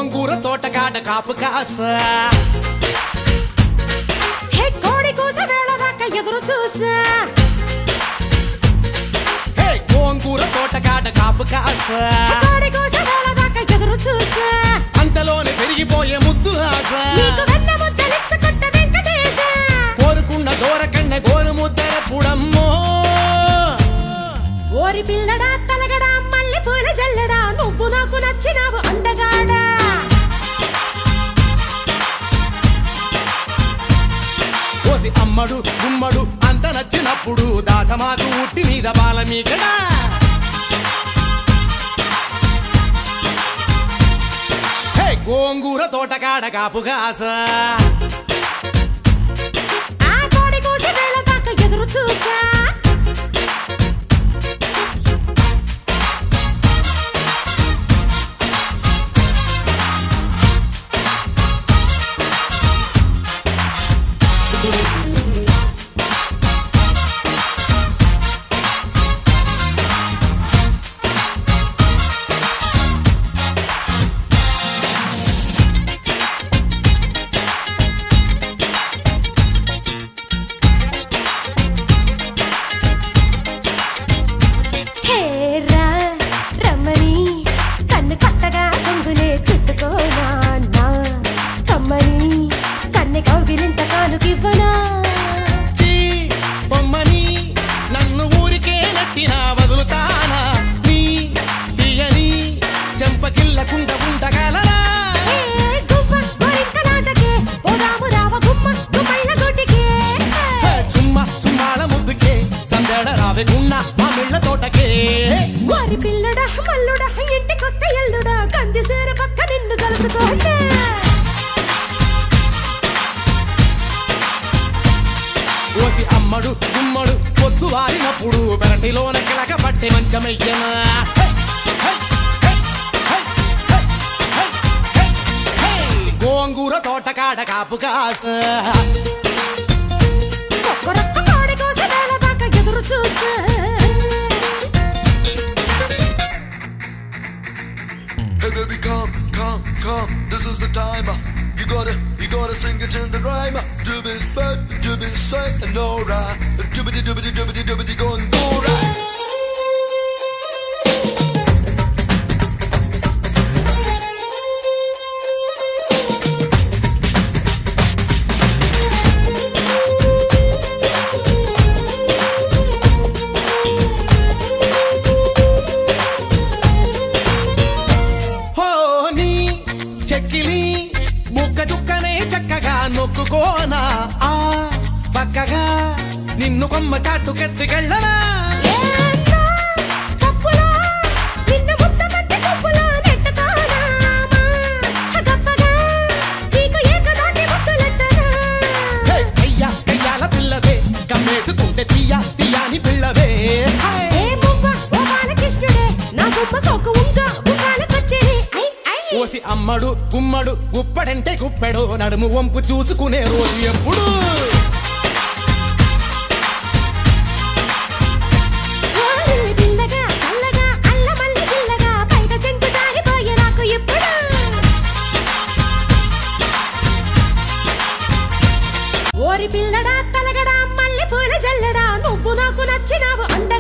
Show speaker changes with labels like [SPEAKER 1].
[SPEAKER 1] గోంగూర తోటకాడ కాపు కాస
[SPEAKER 2] హే కోడి కూస వేళ దాకా ఎదురు చూసా
[SPEAKER 1] హే గోంగూర తోటకాడ కాపు కాస
[SPEAKER 2] కోడి కూస వేళ దాకా ఎదురు చూసా
[SPEAKER 1] అంతలోనే పెరిగిపోయే ముద్దు ఆశ
[SPEAKER 2] నీకు వెన్న ముద్దలిచ్చుకుంట వెంకటేశ
[SPEAKER 1] కోరుకున్న దూరకన్న గోరు ముద్దర పుడమ్మో
[SPEAKER 2] ఓరి పిల్లడా తలగడా మల్లె పూల జల్లడా నువ్వు నాకు నచ్చినావు అందగాడా
[SPEAKER 1] ఓసి అమ్మడు గుమ్మడు అంత నచ్చినప్పుడు దాచమాకు ఉట్టి మీద బాల మీకడా హే గోంగూర తోటకాడ కాపు కాస
[SPEAKER 2] ఆ కోడి కూస వేళ దాకా ఎదురు చూసా వారి పిల్లడా మల్లుడా ఇంటికొస్తే ఎల్లుడా కందిసేర పక్క నిన్ను కలుసుకోండి
[SPEAKER 1] ఓసి అమ్మడు గుమ్మడు పొద్దు వారినప్పుడు పెరటిలోన కిలక పట్టి మంచమయ్యనా గోంగూర తోటకాడ కాపు కాస
[SPEAKER 2] ఒక్కరొక్క కోడి కోస వేళ దాకా ఎదురు చూసా
[SPEAKER 3] Hey baby, come, come, come. This is the time. You gotta sing it in the rhyme. Doobie spit, doobie say, and alright. Doobie doobie doobie doobie going go right.
[SPEAKER 1] నొక్కుకోనా ఆ పక్కగా నిన్ను కొమ్మ చాటుకెత్తికెళ్ళనా అయ్యా కయ్యాల పిల్లవే కమ్మేసుకుంటే తీయా తీయాని పిల్లవే ఓసి అమ్మడు గుమ్మడు గుప్పడంటే గుప్పెడు నడుము వంపు చూసుకునే రోజు ఎప్పుడు
[SPEAKER 2] ఓరి పిల్లడా తలగడా మల్లె పూల జల్లడా నువ్వు నాకు నచ్చినావు అంద